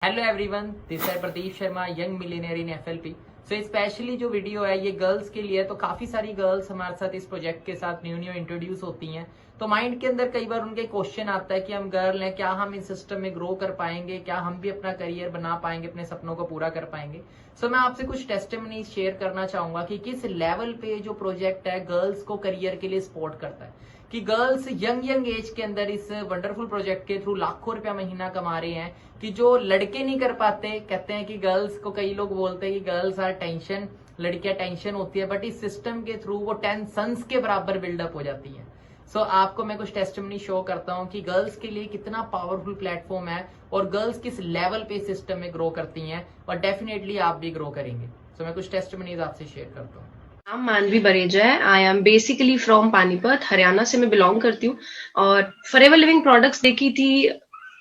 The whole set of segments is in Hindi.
हेलो एवरीवन, दिस है प्रदीप शर्मा, यंग मिलियनेयर इन एफएलपी। सो स्पेशली जो वीडियो है ये गर्ल्स के लिए है। तो काफी सारी गर्ल्स हमारे साथ इस प्रोजेक्ट के साथ न्यू इंट्रोड्यूस होती हैं। तो माइंड के अंदर कई बार उनके क्वेश्चन आता है कि हम गर्ल हैं, क्या हम इन सिस्टम में ग्रो कर पाएंगे, क्या हम भी अपना करियर बना पाएंगे, अपने सपनों को पूरा कर पाएंगे। सो मैं आपसे कुछ टेस्टिमनी शेयर करना चाहूंगा कि किस लेवल पे जो प्रोजेक्ट है गर्ल्स को करियर के लिए सपोर्ट करता है। कि गर्ल्स यंग एज के अंदर इस वंडरफुल प्रोजेक्ट के थ्रू लाखों रुपया महीना कमा रहे हैं। कि जो लड़के नहीं कर पाते, कहते हैं कि गर्ल्स को, कई लोग बोलते हैं कि गर्ल्स आर टेंशन, लड़कियां टेंशन होती है, बट इस सिस्टम के थ्रू वो 10 सन्स के बराबर बिल्डअप हो जाती है। सो आपको मैं कुछ टेस्टिमनी शो करता हूं कि गर्ल्स के लिए कितना पावरफुल प्लेटफॉर्म है और गर्ल्स किस लेवल पे सिस्टम में ग्रो करती हैं, और डेफिनेटली आप भी ग्रो करेंगे। सो मैं कुछ टेस्टिमनीज आपसे शेयर करता हूँ। नाम मानवी बरेजा है। I am basically from Panipat, Haryana से मैं बिलोंग करती हूँ। और फॉरएवर लिविंग प्रोडक्ट्स देखी थी,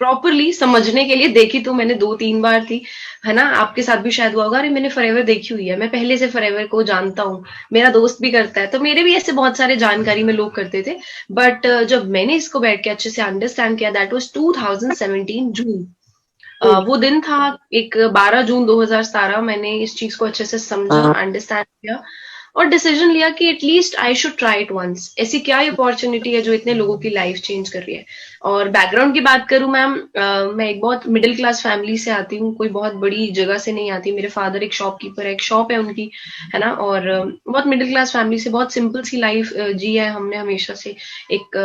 प्रॉपरली समझने के लिए देखी तो मैंने 2-3 बार थी, है ना। आपके साथ भी शायद हुआ होगा। अरे मैंने फॉरएवर देखी हुई है, मैं पहले से फॉरएवर को जानता हूँ, मेरा दोस्त भी करता है, तो मेरे भी ऐसे बहुत सारे जानकारी में लोग करते थे। बट जब मैंने इसको बैठ के अच्छे से अंडरस्टैंड किया, दैट वाज 2017 जून। वो दिन था, एक 12 जून 2017, मैंने इस चीज को अच्छे से समझा, अंडरस्टैंड किया और डिसीजन लिया कि at least I should try it once. ऐसी क्या अपॉर्चुनिटी है जो इतने लोगों की लाइफ चेंज कर रही है। और बैकग्राउंड की बात करूं मैम, मैं एक बहुत मिडिल क्लास फैमिली से आती हूँ, कोई बहुत बड़ी जगह से नहीं आती। मेरे फादर एक शॉपकीपर है, एक शॉप है उनकी, है ना। और बहुत मिडिल क्लास फैमिली से, बहुत सिंपल सी लाइफ जी है हमने हमेशा से। एक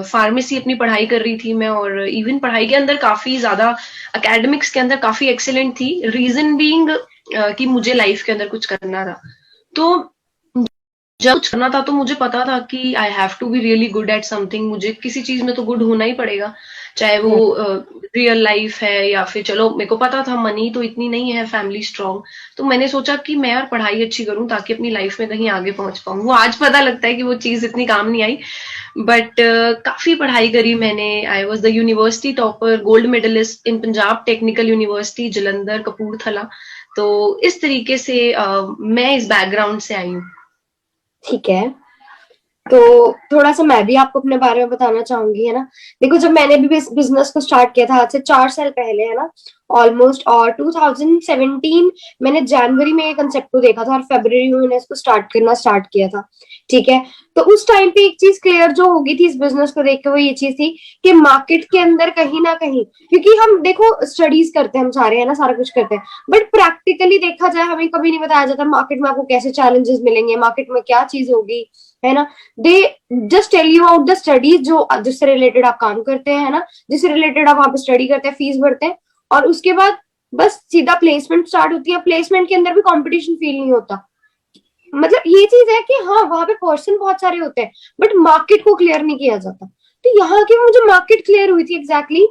फार्मेसी अपनी पढ़ाई कर रही थी मैं, और इवन पढ़ाई के अंदर काफी ज्यादा, एकेडमिक्स के अंदर काफी एक्सेलेंट थी। रीजन बीइंग कि मुझे लाइफ के अंदर कुछ करना था। तो जब कुछ करना था तो मुझे पता था कि I have to be really good at something. मुझे किसी चीज में तो गुड होना ही पड़ेगा, चाहे वो रियल लाइफ है या फिर, चलो मेरे को पता था मनी तो इतनी नहीं है, फैमिली स्ट्रांग। तो मैंने सोचा कि मैं यार पढ़ाई अच्छी करूं ताकि अपनी लाइफ में कहीं आगे पहुंच पाऊं। वो आज पता लगता है कि वो चीज इतनी काम नहीं आई। बट काफी पढ़ाई करी मैंने। I was the university topper, gold medalist in Punjab technical university Jalandhar Kapurthala. तो इस तरीके से मैं इस बैकग्राउंड से आई हूँ। ठीक है, तो थोड़ा सा मैं भी आपको अपने बारे में बताना चाहूंगी, है ना। देखो, जब मैंने भी बिजनेस को स्टार्ट किया था आज से 4 साल पहले, है ना, ऑलमोस्ट, और 2017 मैंने जनवरी में ये कंसेप्ट को देखा था और फरवरी में मैंने इसको करना स्टार्ट किया था। ठीक है, तो उस टाइम पे एक चीज क्लियर जो होगी थी इस बिजनेस को देख के, वो ये चीज थी कि मार्केट के अंदर कहीं ना कहीं, क्योंकि हम देखो स्टडीज करते हैं हम सारे, है ना, सारा कुछ करते हैं, बट प्रैक्टिकली देखा जाए हमें कभी नहीं बताया जाता मार्केट में आपको कैसे चैलेंजेस मिलेंगे, मार्केट में क्या चीज होगी, है ना। They just tell you out the studies जो जिससे रिलेटेड आप काम करते हैं, है ना, जिससे रिलेटेड आप वहां पे स्टडी करते हैं, फीस भरते हैं, और उसके बाद बस सीधा प्लेसमेंट स्टार्ट होती है। प्लेसमेंट के अंदर भी कंपटीशन फील नहीं होता। मतलब ये चीज है कि हाँ, वहां पे पर्सन बहुत सारे होते हैं, बट मार्केट को क्लियर नहीं किया जाता। तो यहाँ की मुझे मार्केट क्लियर हुई थी एग्जैक्टली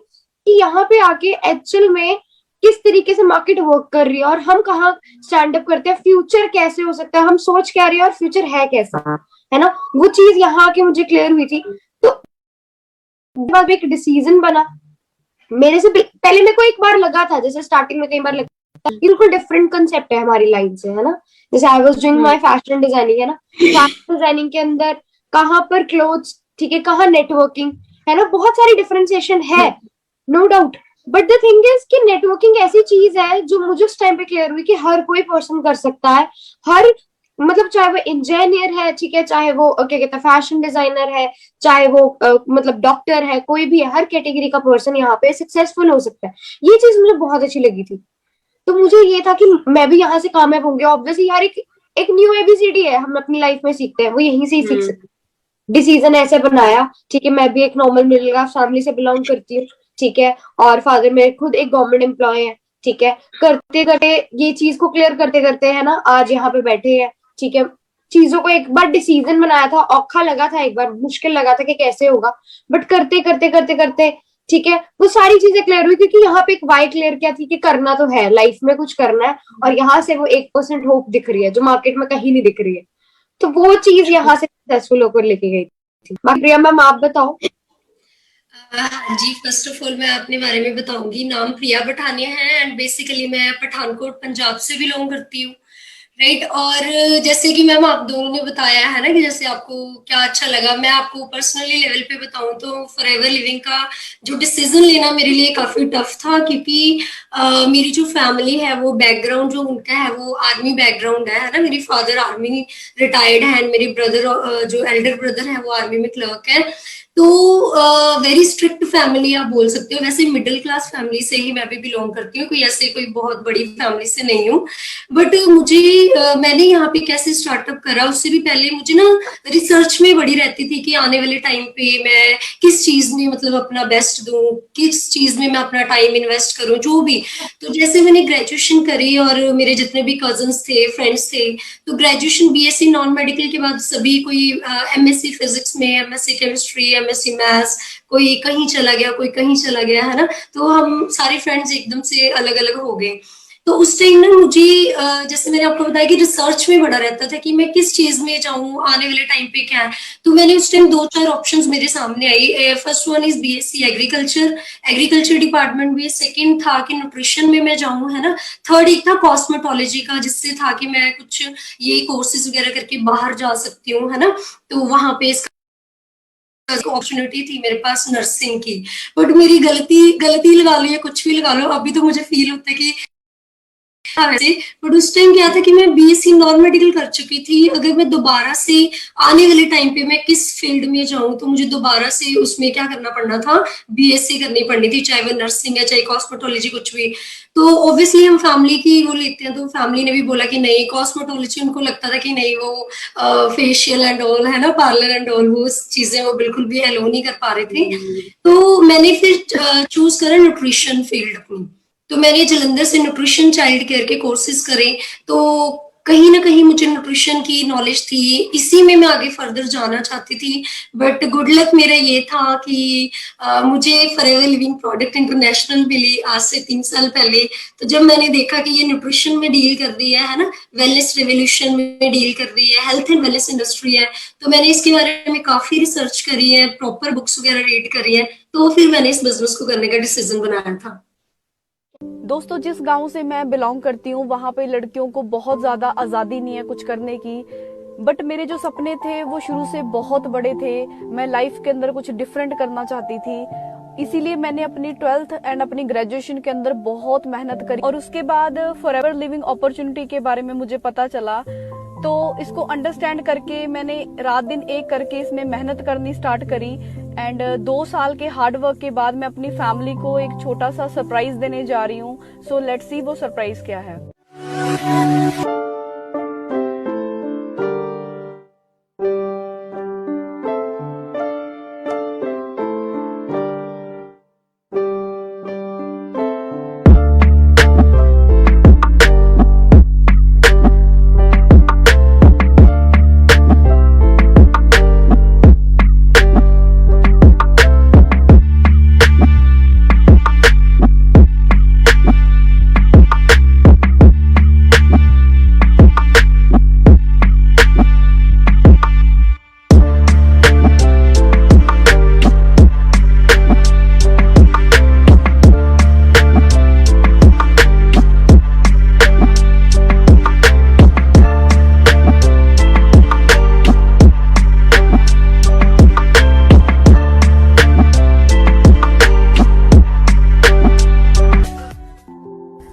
कि यहाँ पे आके एक्चुअल में किस तरीके से मार्केट वर्क कर रही है और हम कहाँ स्टैंड अप करते हैं, फ्यूचर कैसे हो सकता है, हम सोच क्या रहे हैं और फ्यूचर है कैसा, है ना। वो चीज यहाँ आके मुझे क्लियर हुई थी। तो बाद एक डिसीजन बना मेरे से। पहले मेरे को एक बार लगा था, जैसे स्टार्टिंग में कई बार लगता है बिल्कुल डिफरेंट कंसेप्ट है हमारी लाइन से, है ना। जैसे I was doing my fashion designing, है ना, फैशन डिजाइनिंग के अंदर कहाँ पर क्लोथ्स, ठीक है, कहाँ नेटवर्किंग, है ना, बहुत सारी डिफरेंशिएशन है, no doubt. But the thing is कि नेटवर्किंग ऐसी चीज है जो मुझे उस टाइम पे क्लियर हुई कि हर कोई पर्सन कर सकता है। हर, मतलब चाहे वो इंजीनियर है, ठीक है, चाहे वो क्या कहते हैं फैशन डिजाइनर है, चाहे वो मतलब डॉक्टर है, कोई भी है, हर कैटेगरी का पर्सन यहाँ पे सक्सेसफुल हो सकता है। ये चीज मुझे बहुत अच्छी लगी थी। तो मुझे ये था कि मैं भी यहाँ से कामयाब होंगे। ऑब्वियसली यार, एक न्यू एबीसीडी है, हम अपनी लाइफ में सीखते हैं, वो यहीं से ही सीख सकते हैं। डिसीजन ऐसे बनाया, ठीक है, मैं भी एक नॉर्मल मिडिल क्लास फैमिली से बिलोंग करती हूँ, ठीक है, और फादर मेरे खुद एक गवर्नमेंट एम्प्लॉय है, ठीक है। करते करते ये चीज को क्लियर करते करते, है ना, आज यहाँ पे बैठे हैं, ठीक है। चीजों को एक बार डिसीजन बनाया था, औखा लगा था, एक बार मुश्किल लगा था कि कैसे होगा, बट करते करते करते करते, ठीक है, वो सारी चीजें क्लियर हुई, क्योंकि यहाँ पे एक वाई क्लियर क्या थी कि करना तो है, लाइफ में कुछ करना है, और यहाँ से वो 1% होप दिख रही है जो मार्केट में कहीं नहीं दिख रही है। तो वो चीज यहाँ से सक्सेसफुल होकर लेके गई थी। बाकी प्रिया मैम, आप बताओ। हाँ जी, फर्स्ट ऑफ ऑल मैं अपने बारे में बताऊंगी। नाम प्रिया पठानिया है एंड बेसिकली मैं पठानकोट पंजाब से बिलोंग करती हूँ। राइट। और जैसे कि मैम आप दोनों ने बताया है ना कि जैसे आपको क्या अच्छा लगा, मैं आपको पर्सनली लेवल पे बताऊं तो फॉरएवर लिविंग का जो डिसीजन लेना मेरे लिए काफी टफ था, क्योंकि मेरी जो फैमिली है वो बैकग्राउंड जो उनका है वो आर्मी बैकग्राउंड है ना। मेरी फादर आर्मी रिटायर्ड है एंड मेरे ब्रदर जो एल्डर ब्रदर है वो आर्मी में क्लर्क है। तो वेरी स्ट्रिक्ट फैमिली आप बोल सकते हो। वैसे मिडिल क्लास फैमिली से ही मैं भी बिलोंग करती हूँ, कोई ऐसे कोई बहुत बड़ी फैमिली से नहीं हूँ। बट मुझे मैंने यहाँ पे कैसे स्टार्टअप करा, उससे भी पहले मुझे ना रिसर्च में बड़ी रहती थी कि आने वाले टाइम पे मैं किस चीज में मतलब अपना बेस्ट दूं, किस चीज में मैं अपना टाइम इन्वेस्ट करूं, जो भी। तो जैसे मैंने ग्रेजुएशन करी और मेरे जितने भी कजन्स थे, फ्रेंड्स थे, तो ग्रेजुएशन बीएससी नॉन मेडिकल के बाद सभी कोई एमएससी फिजिक्स में, एमएससी केमिस्ट्री, एमएससी मैथ्स, कोई कहीं चला गया, कोई कहीं चला गया, है ना। तो हम सारे फ्रेंड्स एकदम से अलग अलग हो गए। तो उस टाइम ना मुझे जैसे मैंने आपको बताया कि रिसर्च में बड़ा रहता था कि मैं किस चीज में जाऊं, आने वाले टाइम पे क्या है। तो मैंने उस टाइम 2-4 ऑप्शंस मेरे सामने आई। First one is BSc agriculture, agriculture department भी। सेकंड था कि न्यूट्रिशन में मैं जाऊं, है ना। थर्ड एक था कॉस्मेटोलॉजी का, जिससे था कि मैं कुछ ये कोर्सेज वगैरह करके बाहर जा सकती हूँ, है ना। तो वहां पे अपॉर्चुनिटी थी मेरे पास नर्सिंग की। बट मेरी गलती लगा लो या कुछ भी लगा लो, अभी तो मुझे फील होता है कि वैसे, बट उस टाइम क्या था कि मैं बीएससी नॉन मेडिकल कर चुकी थी। अगर मैं दोबारा से आने वाले टाइम पे मैं किस फील्ड में जाऊं, तो मुझे दोबारा से उसमें क्या करना पड़ना था, बीएससी करनी पड़नी थी, चाहे वो नर्सिंग है चाहे कॉस्मेटोलॉजी कुछ भी। तो ऑब्वियसली हम फैमिली की वो लेते हैं, तो फैमिली ने भी बोला कि नहीं, कॉस्मेटोलॉजी उनको लगता था कि नहीं, वो फेशियल एंड ऑल, है ना, पार्लर एंड ऑल, वो चीजें वो बिल्कुल भी अलो नहीं कर पा रहे थे। तो मैंने फिर चूज करा न्यूट्रिशन फील्ड अपनी। तो मैंने जलंधर से न्यूट्रिशन चाइल्ड केयर के कोर्सेज करे। तो कहीं ना कहीं मुझे न्यूट्रिशन की नॉलेज थी, इसी में मैं आगे फर्दर जाना चाहती थी। बट गुड लक मेरा ये था कि मुझे फॉरएवर लिविंग प्रोडक्ट इंटरनेशनल मिली आज से 3 साल पहले। तो जब मैंने देखा कि ये न्यूट्रिशन में डील कर रही है ना, वेलनेस रेवोल्यूशन में डील कर रही है, हेल्थ एंड वेलनेस इंडस्ट्री है, तो मैंने इसके बारे में काफी रिसर्च करी है, प्रॉपर बुक्स वगैरह रीड करी है। तो फिर मैंने इस बिजनेस को करने का डिसीजन बनाया था। दोस्तों, जिस गांव से मैं बिलोंग करती हूँ वहाँ पे लड़कियों को बहुत ज़्यादा आज़ादी नहीं है कुछ करने की। बट मेरे जो सपने थे वो शुरू से बहुत बड़े थे। मैं लाइफ के अंदर कुछ डिफरेंट करना चाहती थी, इसीलिए मैंने अपनी 12th एंड अपनी ग्रेजुएशन के अंदर बहुत मेहनत करी। और उसके बाद फॉरएवर लिविंग अपॉर्चुनिटी के बारे में मुझे पता चला, तो इसको अंडरस्टैंड करके मैंने रात दिन एक करके इसमें मेहनत करनी स्टार्ट करी। एंड 2 साल के हार्ड वर्क के बाद मैं अपनी फैमिली को एक छोटा सा सरप्राइज देने जा रही हूँ। सो लेट्स सी वो सरप्राइज क्या है।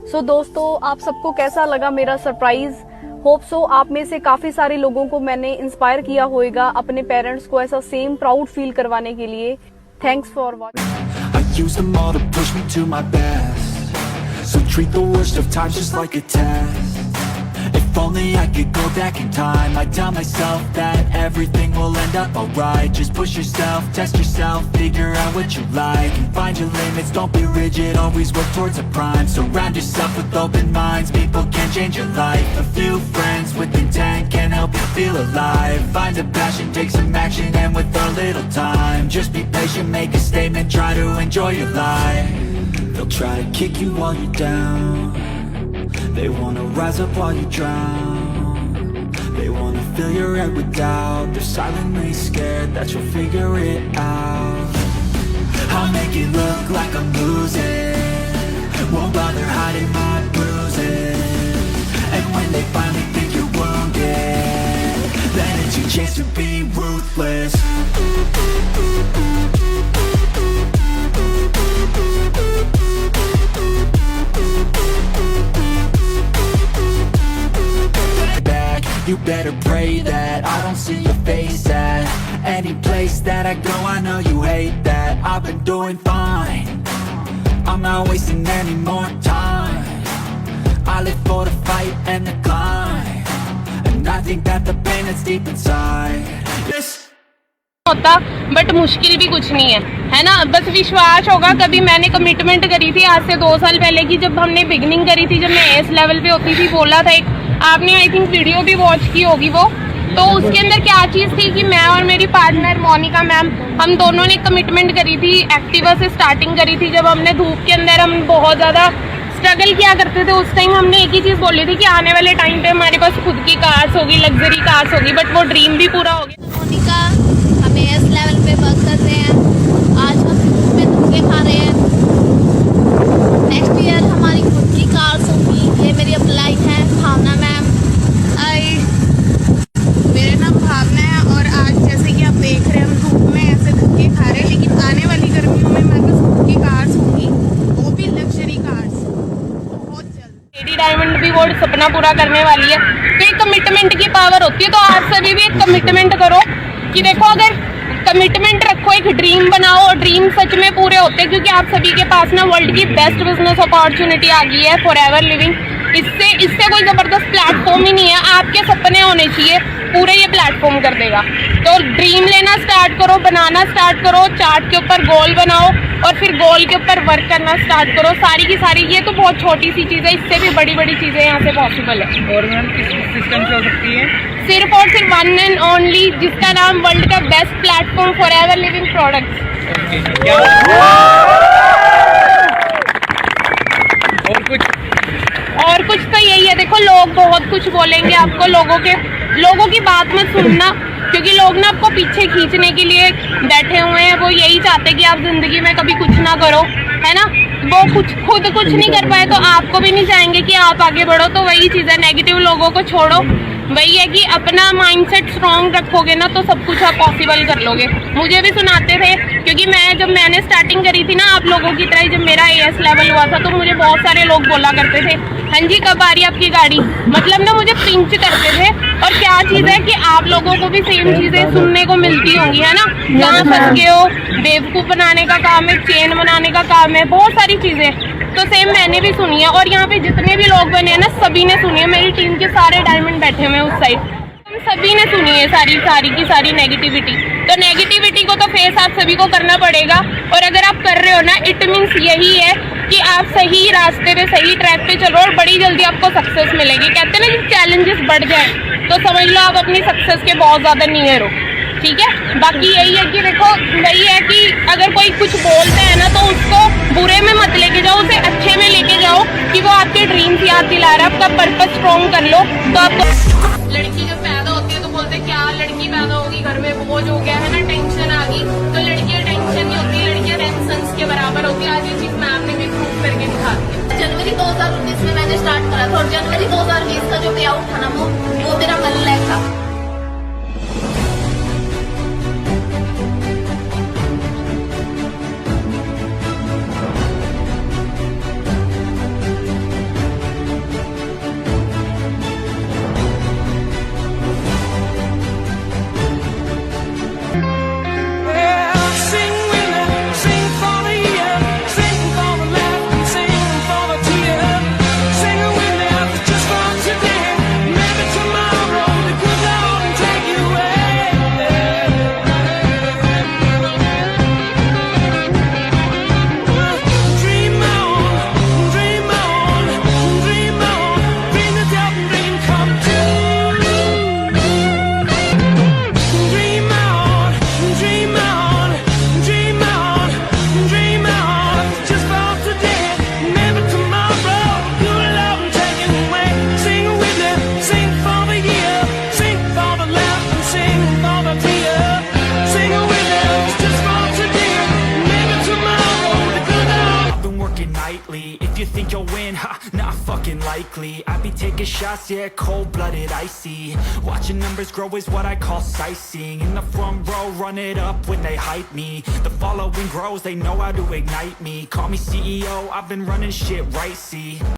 सो दोस्तों, आप सबको कैसा लगा मेरा सरप्राइज? होप सो आप में से काफी सारे लोगों को मैंने इंस्पायर किया होगा अपने पेरेंट्स को ऐसा सेम प्राउड फील करवाने के लिए। Thanks for watching. I use them all to push me to my best, so treat the worst of times just like a test. If only I could go back in time, I'd tell myself that everything will end up alright. Just push yourself, test yourself, figure out what you like, and find your limits, don't be rigid, always work towards a prime. Surround yourself with open minds, people can change your life. A few friends with intent can help you feel alive. Find a passion, take some action, and with a little time, just be patient, make a statement, try to enjoy your life. They'll try to kick you while you're down, they wanna rise up while you drown. They wanna fill your head with doubt, they're silently scared that you'll figure it out. I'll make it look like I'm losing, won't bother hiding my bruises. And when they finally think you're to be ruthless. Back, you better pray that I don't see your face at any place that I go. I know you hate that. I've been doing fine, I'm not wasting any more time. I live for the fight and the climb, and I think that the pain that's deep inside. Yes. होता बट मुश्किल भी कुछ नहीं है ना। बस विश्वास होगा। कभी मैंने कमिटमेंट करी थी आज से 2 साल पहले की, जब हमने बिगनिंग करी थी, जब मैं इस लेवल पे होती थी, बोला था एक, आपने आई थिंक वीडियो भी वॉच की होगी वो, तो उसके अंदर क्या चीज़ थी कि मैं और मेरी पार्टनर मोनिका मैम, हम दोनों ने कमिटमेंट करी थी, एक्टिवा से स्टार्टिंग करी थी। जब हमने धूप के अंदर हम बहुत ज़्यादा स्ट्रगल किया करते थे, उस टाइम हमने एक ही चीज़ बोली थी कि आने वाले टाइम पे हमारे पास खुद की कार्स होगी, लग्जरी कार्स होगी, बट वो ड्रीम भी पूरा हो गया। मोनिका हमें इस लेवल पे वर्क कर रहे हैं, आज हम धूप में धक्के खा रहे हैं। नेक्स्ट ईयर हमारी खुद की कार्स होगी। ये मेरी अप्लाई है भावना मैम। मेरा नाम भावना है और आज जैसे कि आप देख रहे हैं हम धूप में ऐसे धक्के खा रहे हैं, लेकिन आने वाली गर्मियों में हमारे पास खुद की कार्स होंगी, वो भी लग्जरी कार्स बहुत जल्द। लेडी डायमंड भी वो सपना पूरा करने वाली है। तो एक कमिटमेंट की पावर होती है, तो आप सभी भी एक कमिटमेंट करो कि देखो, अगर कमिटमेंट रखो, एक ड्रीम बनाओ और ड्रीम सच में पूरे होते हैं, क्योंकि आप सभी के पास ना वर्ल्ड की बेस्ट बिजनेस अपॉर्चुनिटी आ गई है, फॉरएवर लिविंग। इससे कोई जबरदस्त प्लेटफॉर्म ही नहीं है। आपके सपने होने चाहिए, पूरे ये प्लेटफॉर्म कर देगा। तो ड्रीम लेना स्टार्ट करो, बनाना स्टार्ट करो, चार्ट के ऊपर गोल बनाओ और फिर गोल के ऊपर वर्क करना स्टार्ट करो। सारी की सारी, ये तो बहुत छोटी सी चीज़ है, इससे भी बड़ी बड़ी चीज़ें यहाँ से पॉसिबल है। और मैम किस सिस्टम से हो सकती है? सिर्फ और सिर्फ वन एंड ओनली, जिसका नाम वर्ल्ड का best platform forever living products. और कुछ तो यही है, देखो लोग बहुत कुछ बोलेंगे आपको, लोगों की बात मत सुनना, क्योंकि लोग ना आपको पीछे खींचने के लिए बैठे हुए हैं। वो यही चाहते कि आप जिंदगी में कभी कुछ ना करो, है ना। वो खुद कुछ नहीं कर पाए तो आपको भी नहीं चाहेंगे कि आप आगे बढ़ो। तो वही चीज़ है, नेगेटिव लोगों को छोड़ो। वही है कि अपना माइंडसेट स्ट्रॉन्ग रखोगे ना तो सब कुछ आप पॉसिबल कर लोगे। मुझे भी सुनाते थे, क्योंकि जब मैंने स्टार्टिंग करी थी ना आप लोगों की तरह, जब मेरा AS लेवल हुआ था, तो मुझे बहुत सारे लोग बोला करते थे, हाँ जी कब आ रही है आपकी गाड़ी, मतलब ना मुझे पिंच करते थे। और क्या चीज़ है कि आप लोगों को भी सेम चीज़ें सुनने को मिलती होंगी, है ना। जहाँ फंस गए हो, बेवकूफ़ बनाने का काम है, चेन बनाने का काम है, बहुत सारी चीज़ें तो सेम मैंने भी सुनी है। और यहाँ पे जितने भी लोग बने हैं ना, सभी ने सुनी है। मेरी टीम के सारे डायमंड बैठे हुए हैं उस साइड, हम सभी ने सुनी है सारी की सारी नेगेटिविटी। तो नेगेटिविटी को तो फेस आप सभी को करना पड़ेगा। और अगर आप कर रहे हो ना, इट मीन्स यही है कि आप सही रास्ते पे, सही ट्रैक पे चलो और बड़ी जल्दी आपको सक्सेस मिलेगी। कहते हैं ना कि चैलेंजेस बढ़ जाए तो समझ लो आप अपनी सक्सेस के बहुत ज़्यादा नियर हो, ठीक है। बाकी यही है कि देखो, वही है कि अगर कोई कुछ बोलता है ना तो उसको बुरे में मत लेके जाओ, उसे अच्छे में लेके जाओ कि वो आपके ड्रीम्स याद दिला रहा है। आपका पर्पस स्ट्रॉन्ग कर लो तो आपको। लड़की जब पैदा होती है तो बोलते हैं क्या लड़की पैदा होगी, घर में बोझ हो गया है ना, टेंशन आ गई। तो लड़कियां टेंशन नहीं होती, लड़कियां टेंशन के बराबर होती है। आज ये चीज़ मैम ने भी प्रूव करके दिखा दी। जनवरी 2019 में मैंने स्टार्ट करा था और जनवरी 2020 का जो पे आउट था ना वो मेरा 1 लाख था। Sing it with me, just for today, maybe tomorrow. Ha, not fucking likely. I be taking shots, yeah, cold-blooded, icy. Watching numbers grow is what I call sightseeing. In the front row, run it up when they hype me. The following grows, they know how to ignite me. Call me CEO, I've been running shit right, see.